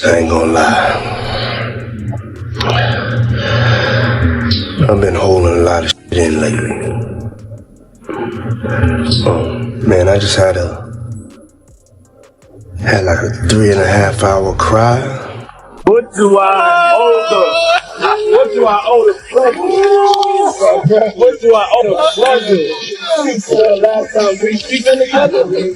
I ain't gonna lie. I've been holding a lot of shit in lately. Man, I just had like a 3.5 hour cry. What do I owe the? What do I owe the pleasure? What do I owe the pleasure? Last time we speaking together, we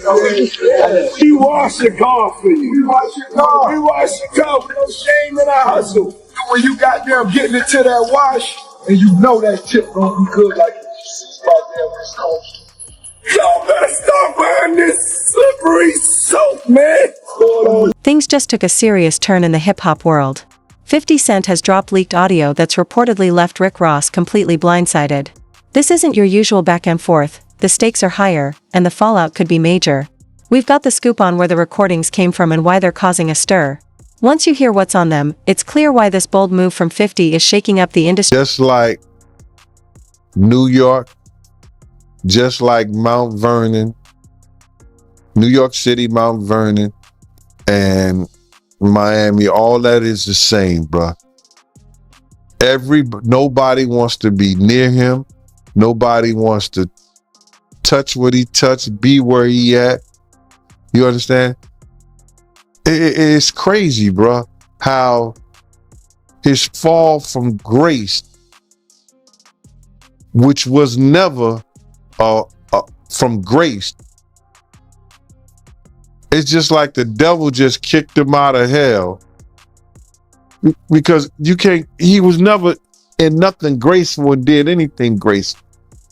wash your car for you. We wash your car. We wash your car with no shame in our hustle. When you got them getting into that wash, and you know that tip gonna be good like goddamn West Coast. Y'all better start buying this slippery soap, man. Things just took a serious turn in the hip-hop world. 50 Cent has dropped leaked audio that's reportedly left RickRoss completely blindsided. This isn't your usual back and forth, the stakes are higher, and the fallout could be major. We've got the scoop on where the recordings came from and why they're causing a stir. Once you hear what's on them, it's clear why this bold move from 50 is shaking up the industry. Just like New York, just like Mount Vernon, New York City, Mount Vernon, and Miami, all that is the same, bruh. Nobody wants to be near him. Nobody wants to touch what he touched, be where he at. You understand? It's crazy, bruh, how his fall from grace, which was never from grace. It's just like the devil just kicked him out of hell, because he was never in nothing graceful and did anything graceful.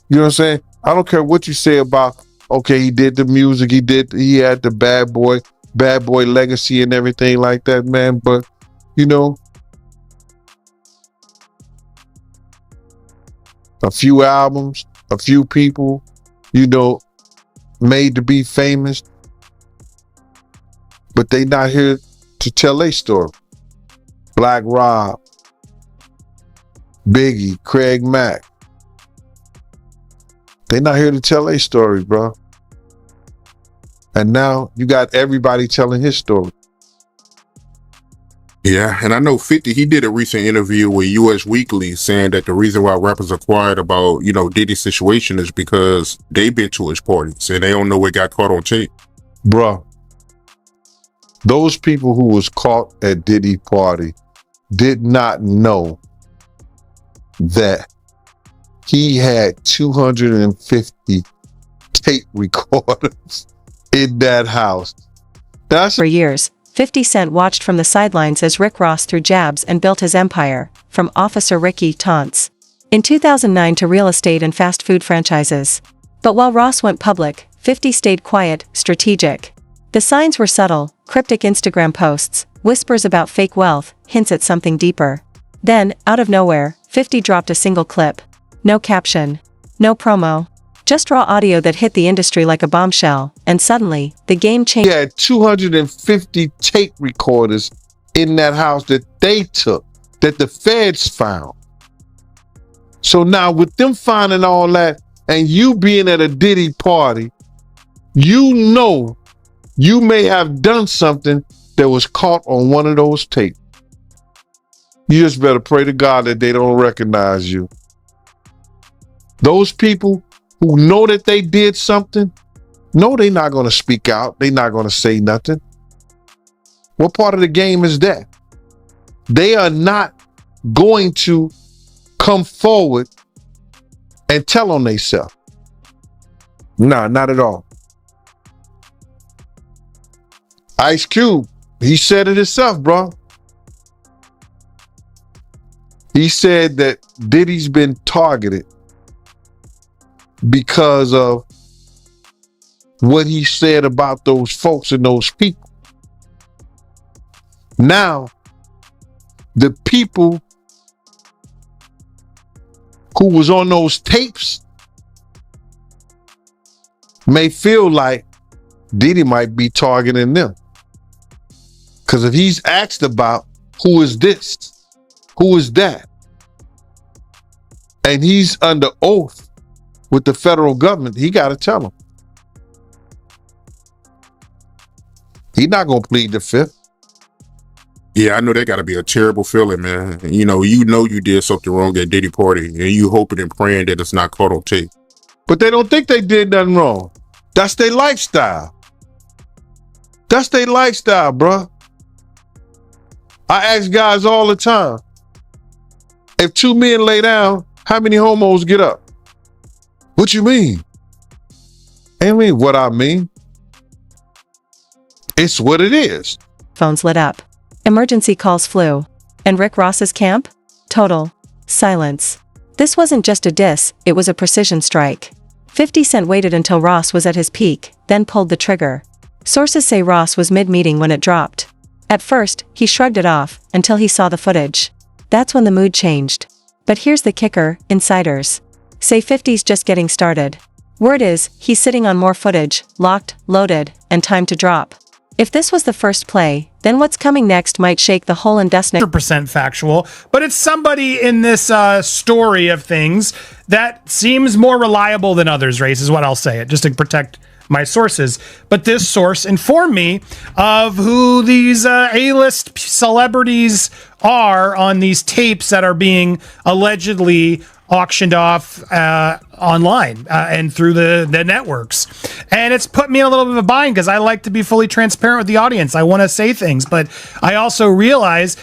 You know what I'm saying? I don't care what you say about, okay, he did the music, he had the bad boy legacy and everything like that, man. But, you know, a few albums, a few people, you know, made to be famous, but they not here to tell their story. Black Rob, Biggie, Craig Mack. They not here to tell their stories, bro. And now you got everybody telling his story. Yeah, and I know 50, he did a recent interview with US Weekly saying that the reason why rappers are quiet about, you know, Diddy's situation is because they've been to his parties and they don't know what got caught on tape. Bruh, those people who was caught at Diddy's party did not know that he had 250 tape recorders in that house. For years, 50 Cent watched from the sidelines as RickRoss threw jabs and built his empire, from Officer Ricky taunts in 2009 to real estate and fast food franchises. But while Ross went public, 50 stayed quiet, strategic. The signs were subtle, cryptic Instagram posts, whispers about fake wealth, hints at something deeper. Then, out of nowhere, 50 dropped a single clip. No caption. No promo. Just raw audio that hit the industry like a bombshell, and suddenly, the game changed. He had 250 tape recorders in that house that they took, that the feds found. So now with them finding all that, and you being at a Diddy party, you know you may have done something that was caught on one of those tapes. You just better pray to God that they don't recognize you. Those people who know that they did something, no, they're not going to speak out. They're not going to say nothing. What part of the game is that? They are not going to come forward and tell on themselves. Nah, not at all. Ice Cube, he said it himself, bro. He said that Diddy's been targeted because of what he said about those folks and those people. Now, the people who was on those tapes may feel like Diddy might be targeting them. Because if he's asked about who is this, who is that, and he's under oath with the federal government, he got to tell them. He's not going to plead the fifth. Yeah, I know that got to be a terrible feeling, man. You know you did something wrong at Diddy party, and you hoping and praying that it's not caught on tape. But they don't think they did nothing wrong. That's their lifestyle. That's their lifestyle, bruh. I ask guys all the time, if two men lay down, how many homos get up? What you mean? I mean what I mean. It's what it is. Phones lit up. Emergency calls flew. And Rick Ross's camp? Total silence. This wasn't just a diss, it was a precision strike. 50 Cent waited until Ross was at his peak, then pulled the trigger. Sources say Ross was mid-meeting when it dropped. At first, he shrugged it off, until he saw the footage. That's when the mood changed. But here's the kicker, insiders say 50's just getting started. Word is, he's sitting on more footage, locked, loaded, and time to drop. If this was the first play, then what's coming next might shake the whole industry. 100% factual, but it's somebody in this story of things that seems more reliable than others, Race, is what I'll say it, just to protect my sources. But this source informed me of who these A-list celebrities are on these tapes that are being allegedly auctioned off online and through the networks. And it's put me in a little bit of a bind because I like to be fully transparent with the audience. I want to say things, but I also realize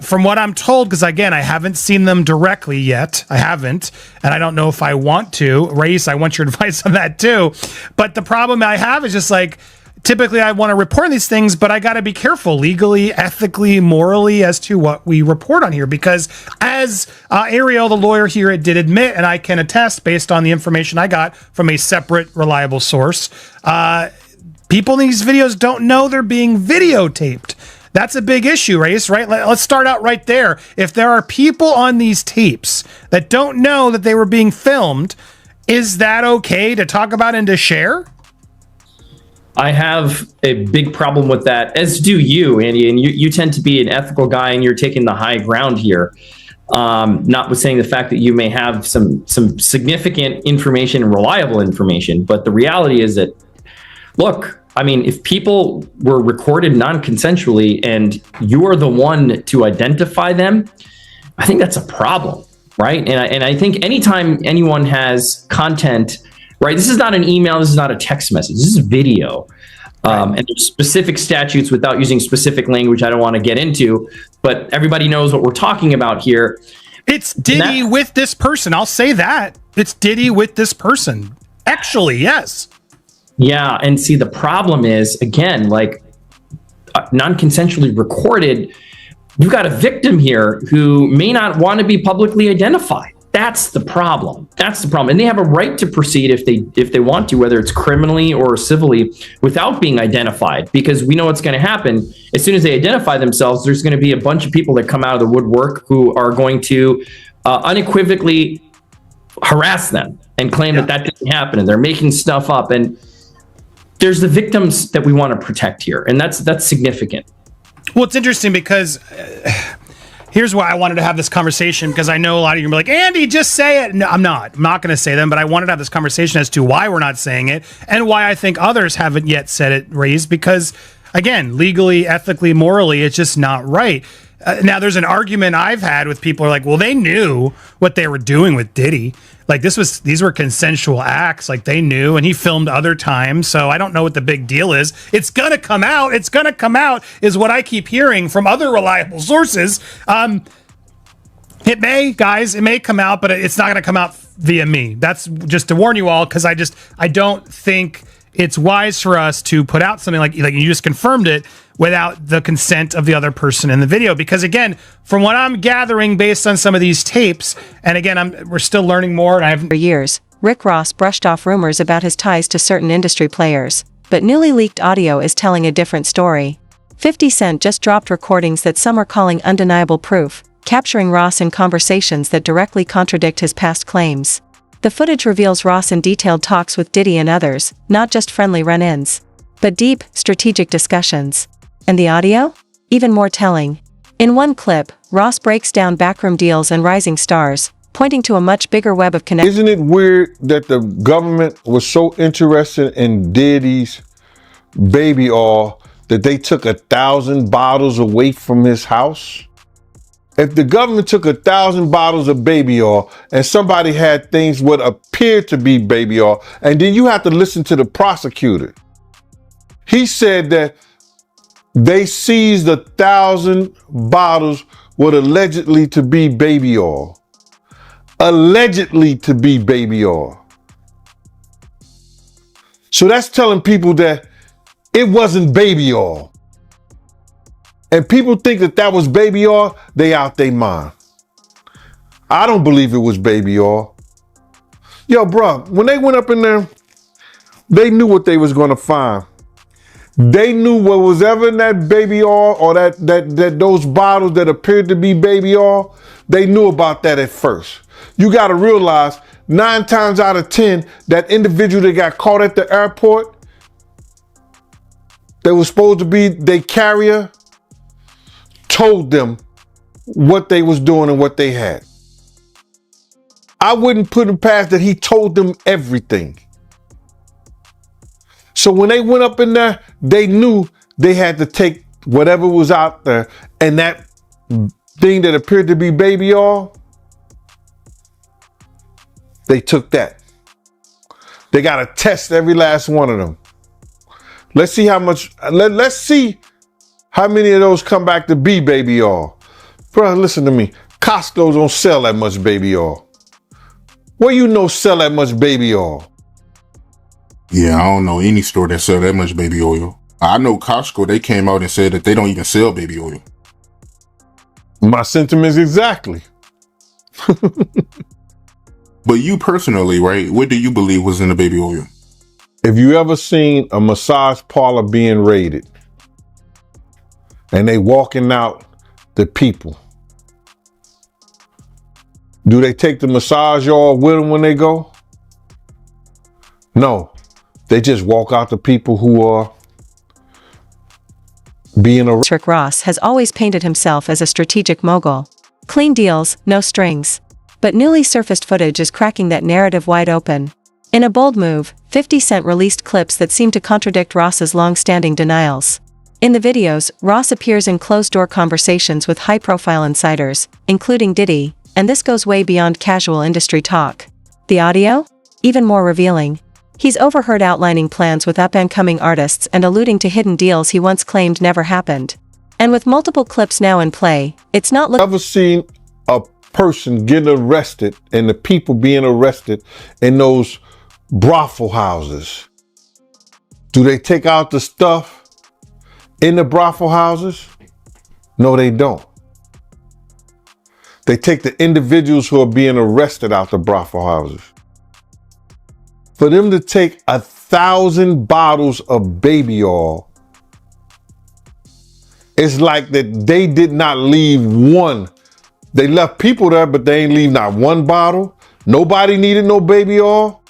from what I'm told, because again, I haven't seen them directly yet. I haven't, and I don't know if I want to. Race, I want your advice on that too. But the problem I have is just like, typically I want to report these things, but I got to be careful legally, ethically, morally as to what we report on here. Because as Ariel, the lawyer here, did admit, and I can attest based on the information I got from a separate, reliable source, people in these videos don't know they're being videotaped. That's a big issue, Race, right? Let's start out right there. If there are people on these tapes that don't know that they were being filmed, is that okay to talk about and to share? I have a big problem with that, as do you, Andy, and you tend to be an ethical guy and you're taking the high ground here. Notwithstanding the fact that you may have some significant information and reliable information, but the reality is that, look, I mean, if people were recorded non-consensually and you are the one to identify them, I think that's a problem, right? And I think anytime anyone has content, right, this is not an email, this is not a text message, this is video. And there's specific statutes without using specific language I don't want to get into, but everybody knows what we're talking about here. It's Diddy with this person, I'll say that. It's Diddy with this person. Actually, yes. Yeah, and see, the problem is, again, like non-consensually recorded, you've got a victim here who may not want to be publicly identified. That's the problem. That's the problem. And they have a right to proceed if they want to, whether it's criminally or civilly, without being identified, because we know what's going to happen. As soon as they identify themselves, there's going to be a bunch of people that come out of the woodwork who are going to unequivocally harass them and claim that didn't happen, and they're making stuff up. And there's the victims that we want to protect here, and that's significant. Well, it's interesting because here's why I wanted to have this conversation, because I know a lot of you are like, Andy, just say it. No, I'm not going to say them, but I wanted to have this conversation as to why we're not saying it and why I think others haven't yet said it, Raised, because again, legally, ethically, morally, it's just not right. Now, there's an argument I've had with people who are like, well, they knew what they were doing with Diddy. Like these were consensual acts. Like they knew, and he filmed other times. So I don't know what the big deal is. It's going to come out. It's going to come out is what I keep hearing from other reliable sources. It may come out, but it's not going to come out via me. That's just to warn you all, because I don't think it's wise for us to put out something like you just confirmed it without the consent of the other person in the video. Because again, from what I'm gathering based on some of these tapes, and again, we're still learning more. And For years, Rick Ross brushed off rumors about his ties to certain industry players, but newly leaked audio is telling a different story. 50 Cent just dropped recordings that some are calling undeniable proof, capturing Ross in conversations that directly contradict his past claims. The footage reveals Ross in detailed talks with Diddy and others, not just friendly run-ins, but deep, strategic discussions. And the audio? Even more telling. In one clip, Ross breaks down backroom deals and rising stars, pointing to a much bigger web of connections. Isn't it weird that the government was so interested in Diddy's baby oil that they took 1,000 bottles away from his house? If the government took 1,000 bottles of baby oil and somebody had things what appeared to be baby oil, and then you have to listen to the prosecutor. He said that they seized 1,000 bottles what allegedly to be baby oil. Allegedly to be baby oil. So that's telling people that it wasn't baby oil. And people think that that was baby oil, they out their mind. I don't believe it was baby oil. Yo, bro, when they went up in there, they knew what they was going to find. They knew what was ever in that baby oil or that those bottles that appeared to be baby oil, they knew about that at first. You got to realize 9 times out of 10, that individual that got caught at the airport, that was supposed to be their carrier, told them what they was doing and what they had. I wouldn't put him past that he told them everything. So when they went up in there, they knew they had to take whatever was out there, and that thing that appeared to be baby oil, they took that. They got to test every last one of them. Let's see how much, let's see how many of those come back to be baby oil. Bro, listen to me. Costco don't sell that much baby oil. Where you know sell that much baby oil? Yeah, I don't know any store that sell that much baby oil. I know Costco, they came out and said that they don't even sell baby oil. My sentiments exactly. But you personally, right, what do you believe was in the baby oil? If you ever seen a massage parlor being raided and they walking out the people, do they take the massage oil with them when they go? No, they just walk out the people who are being arrested. RickRoss has always painted himself as a strategic mogul. Clean deals, no strings. But newly surfaced footage is cracking that narrative wide open. In a bold move, 50 Cent released clips that seem to contradict Ross's long-standing denials. In the videos, Ross appears in closed-door conversations with high-profile insiders, including Diddy, and this goes way beyond casual industry talk. The audio? Even more revealing. He's overheard outlining plans with up-and-coming artists and alluding to hidden deals he once claimed never happened. And with multiple clips now in play, it's not looking... Ever seen a person getting arrested and the people being arrested in those brothel houses? Do they take out the stuff in the brothel houses? No, they don't. They take the individuals who are being arrested out the brothel houses. For them to take 1,000 bottles of baby oil, it's like that they did not leave one. They left people there, but they ain't leave not one bottle. Nobody needed no baby oil.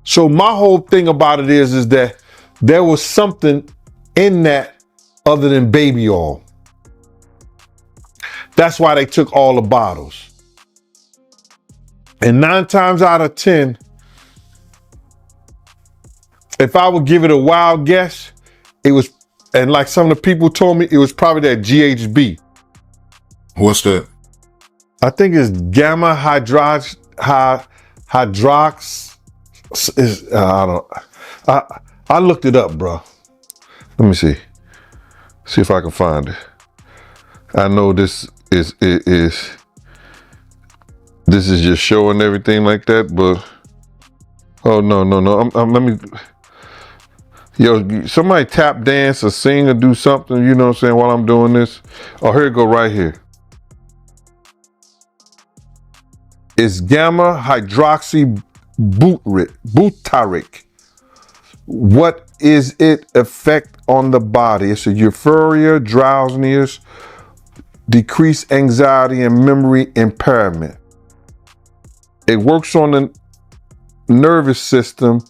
So my whole thing about it is that there was something in that other than baby oil. That's why they took all the bottles. And 9 times out of 10, if I would give it a wild guess, it was, and like some of the people told me, it was probably that GHB. What's that? I think it's gamma hydrox. I looked it up, bro. Let me see if I can find it. I know this is just showing everything like that, but oh no. Let me. Yo, somebody tap dance or sing or do something, you know what I'm saying, while I'm doing this. Oh, here it go right here. It's gamma hydroxy butyric. What is its effect on the body? It's a euphoria, drowsiness, decreased anxiety, and memory impairment. It works on the nervous system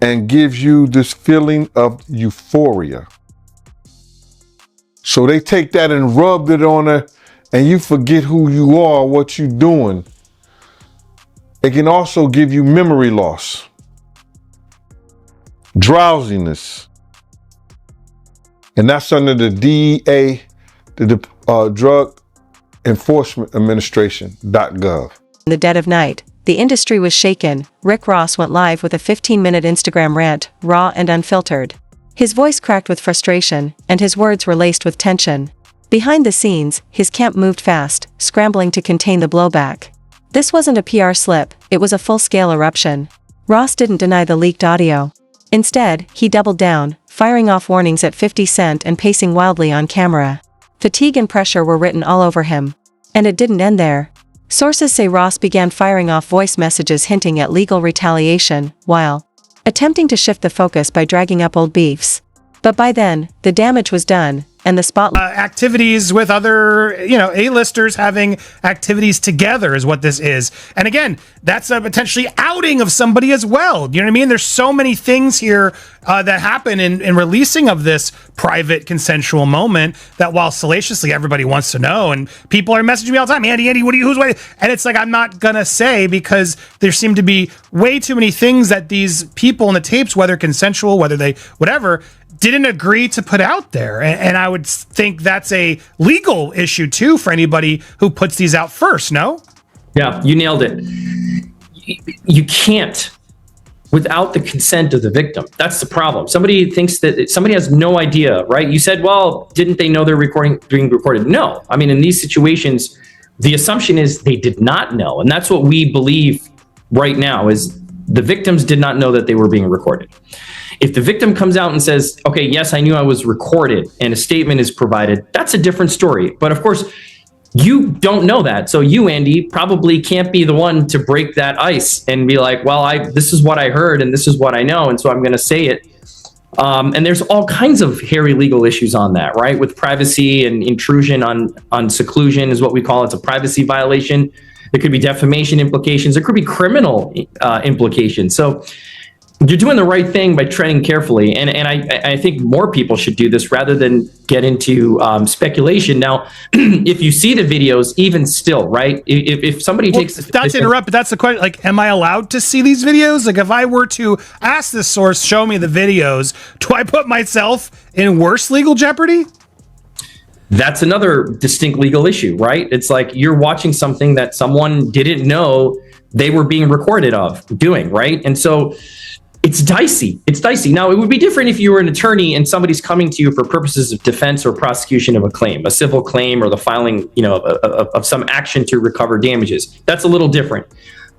and gives you this feeling of euphoria. So they take that and rub it on her and you forget who you are, what you're doing. It can also give you memory loss, drowsiness, And that's under the DEA, the Drug Enforcement Administration.gov. In the dead of night, the industry was shaken. RickRoss went live with a 15-minute Instagram rant, raw and unfiltered. His voice cracked with frustration, and his words were laced with tension. Behind the scenes, his camp moved fast, scrambling to contain the blowback. This wasn't a PR slip, it was a full-scale eruption. Ross didn't deny the leaked audio. Instead, he doubled down, firing off warnings at 50 Cent and pacing wildly on camera. Fatigue and pressure were written all over him. And it didn't end there. Sources say Ross began firing off voice messages hinting at legal retaliation, while attempting to shift the focus by dragging up old beefs. But by then, the damage was done, and the spotlight... activities with other, A-listers having activities together is what this is. And again, that's a potentially outing of somebody as well. You know what I mean? There's so many things here that happen in releasing of this private consensual moment that while salaciously everybody wants to know, and people are messaging me all the time, Andy, who's waiting? And it's like, I'm not gonna say, because there seem to be way too many things that these people in the tapes, whether consensual, whether they, whatever, didn't agree to put out there. And I would think that's a legal issue too for anybody who puts these out first, no? Yeah, you nailed it. You can't without the consent of the victim. That's the problem. Somebody thinks that somebody has no idea, right? You said, well, didn't they know they're being recorded? No. I mean, in these situations, the assumption is they did not know. And that's what we believe right now is the victims did not know that they were being recorded. If the victim comes out and says, okay, yes, I knew I was recorded, and a statement is provided, that's a different story. But of course, you don't know that. So you, Andy, probably can't be the one to break that ice and be like, well, this is what I heard and this is what I know, and so I'm going to say it. And there's all kinds of hairy legal issues on that, right? With privacy and intrusion on seclusion is what we call it. It's a privacy violation. There could be defamation implications. There could be criminal implications. So you're doing the right thing by treading carefully. And I think more people should do this rather than get into speculation. Now, if you see the videos, even still, right? If somebody takes... Not to interrupt, but that's the question. Like, am I allowed to see these videos? Like, if I were to ask this source, show me the videos, do I put myself in worse legal jeopardy? That's another distinct legal issue, right? It's like you're watching something that someone didn't know they were being recorded of doing, right? And so it's dicey. It's dicey. Now, it would be different if you were an attorney and somebody's coming to you for purposes of defense or prosecution of a claim, a civil claim, or the filing, of some action to recover damages. That's a little different.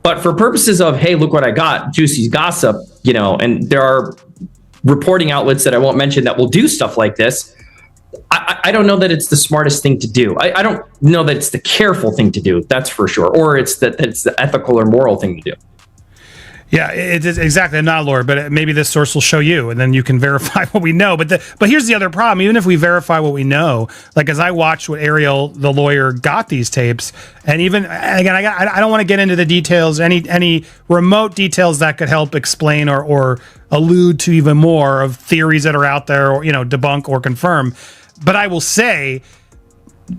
But for purposes of, hey, look what I got, juicy gossip, and there are reporting outlets that I won't mention that will do stuff like this. I don't know that it's the smartest thing to do. I don't know that it's the careful thing to do. That's for sure. Or it's the ethical or moral thing to do. Yeah, it is exactly. I'm not a lawyer, but maybe this source will show you, and then you can verify what we know. But here's the other problem. Even if we verify what we know, like as I watched what Ariel, the lawyer, got these tapes, and even again, I don't want to get into the details, any remote details that could help explain or allude to even more of theories that are out there, or debunk or confirm. But I will say,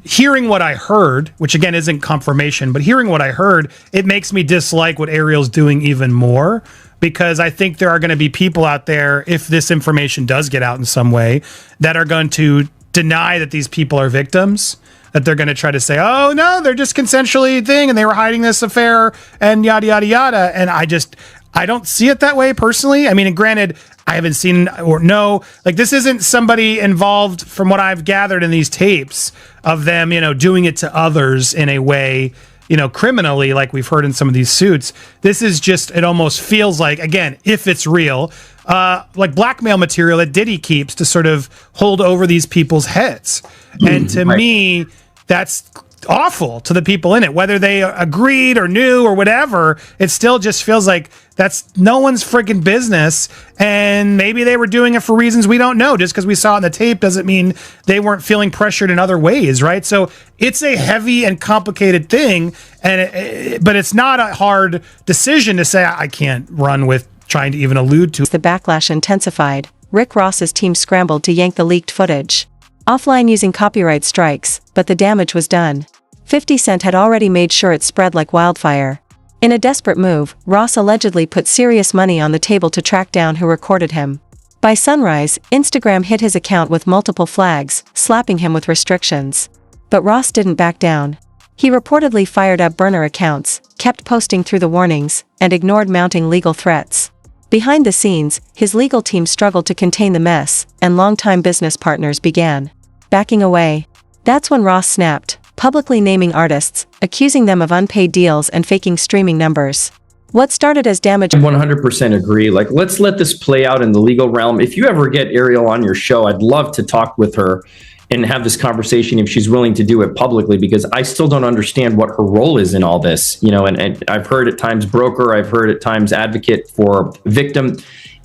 hearing what I heard, which again isn't confirmation, but hearing what I heard, it makes me dislike what Ariel's doing even more, because I think there are going to be people out there, if this information does get out in some way, that are going to deny that these people are victims, that they're going to try to say, oh no, they're just consensually thing and they were hiding this affair and yada, yada, yada. And I don't see it that way personally. I mean, and granted, I haven't seen or know, like this isn't somebody involved from what I've gathered in these tapes of them, doing it to others in a way, criminally, like we've heard in some of these suits. This is just, it almost feels like, again, if it's real, like blackmail material that Diddy keeps to sort of hold over these people's heads. And to me, that's awful to the people in it, whether they agreed or knew or whatever. It still just feels like that's no one's freaking business, and maybe they were doing it for reasons we don't know. Just because we saw it in the tape doesn't mean they weren't feeling pressured in other ways, right? So it's a heavy and complicated thing, but it's not a hard decision to say I can't run with trying to even allude to. The backlash intensified. Rick Ross's team scrambled to yank the leaked footage offline using copyright strikes, but the damage was done. 50 Cent had already made sure it spread like wildfire. In a desperate move, Ross allegedly put serious money on the table to track down who recorded him. By sunrise, Instagram hit his account with multiple flags, slapping him with restrictions. But Ross didn't back down. He reportedly fired up burner accounts, kept posting through the warnings, and ignored mounting legal threats. Behind the scenes, his legal team struggled to contain the mess, and longtime business partners began backing away. That's when Ross snapped, publicly naming artists, accusing them of unpaid deals and faking streaming numbers. What started as damage— I 100% agree. Like, let's let this play out in the legal realm. If you ever get Ariel on your show, I'd love to talk with her and have this conversation if she's willing to do it publicly, because I still don't understand what her role is in all this. You know, and I've heard at times broker, I've heard at times advocate for victim,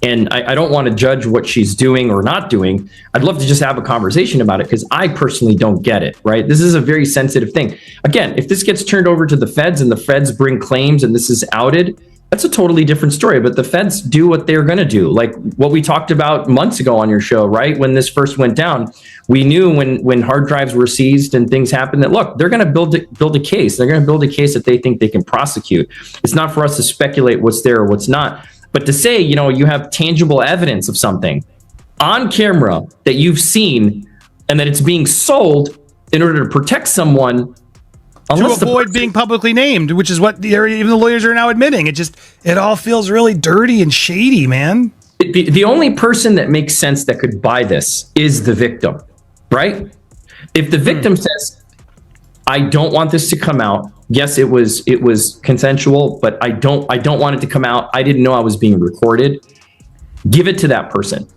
and I don't want to judge what she's doing or not doing. I'd love to just have a conversation about it, because I personally don't get it, right? This is a very sensitive thing. Again, if this gets turned over to the feds and the feds bring claims and this is outed, that's a totally different story. But the feds do what they're going to do. Like what we talked about months ago on your show, right? When this first went down, we knew when hard drives were seized and things happened that, look, they're going to build a case. They're going to build a case that they think they can prosecute. It's not for us to speculate what's there or what's not. But to say, you know, you have tangible evidence of something on camera that you've seen and that it's being sold in order to protect someone— to avoid being publicly named, which is what even the lawyers are now admitting. It all feels really dirty and shady, man. The only person that makes sense that could buy this is the victim, right? If the victim says, I don't want this to come out. Yes, it was consensual, but I don't want it to come out. I didn't know I was being recorded. Give it to that person.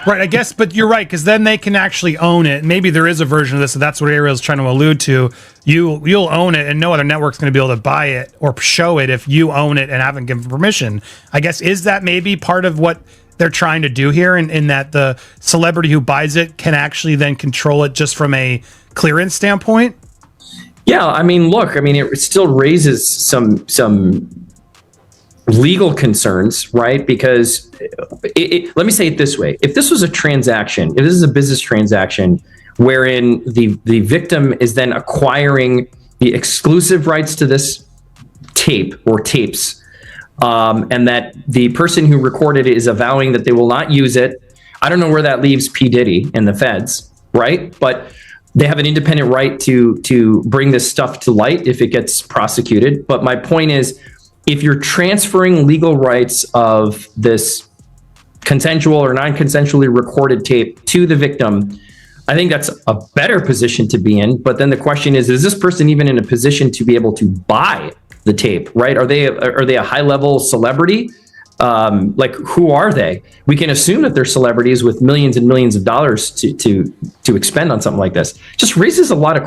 Right, I guess, but you're right, because then they can actually own it. Maybe there is a version of this, and that's what Ariel's trying to allude to. You'll own it, and no other network's going to be able to buy it or show it if you own it and haven't given permission. I guess, is that maybe part of what they're trying to do here, in that the celebrity who buys it can actually then control it just from a clearance standpoint? Yeah, I mean, look, it still raises some legal concerns, right? Because let me say it this way. If this was a transaction, if this is a business transaction wherein the victim is then acquiring the exclusive rights to this tape or tapes, and that the person who recorded it is avowing that they will not use it, I don't know where that leaves P. Diddy and the feds, right? But they have an independent right to bring this stuff to light if it gets prosecuted. But my point is, if you're transferring legal rights of this consensual or non-consensually recorded tape to the victim, I think that's a better position to be in. But then the question is this person even in a position to be able to buy the tape, right? Are they a high-level celebrity? Like, who are they? We can assume that they're celebrities with millions and millions of dollars to expend on something like this. Just raises a lot of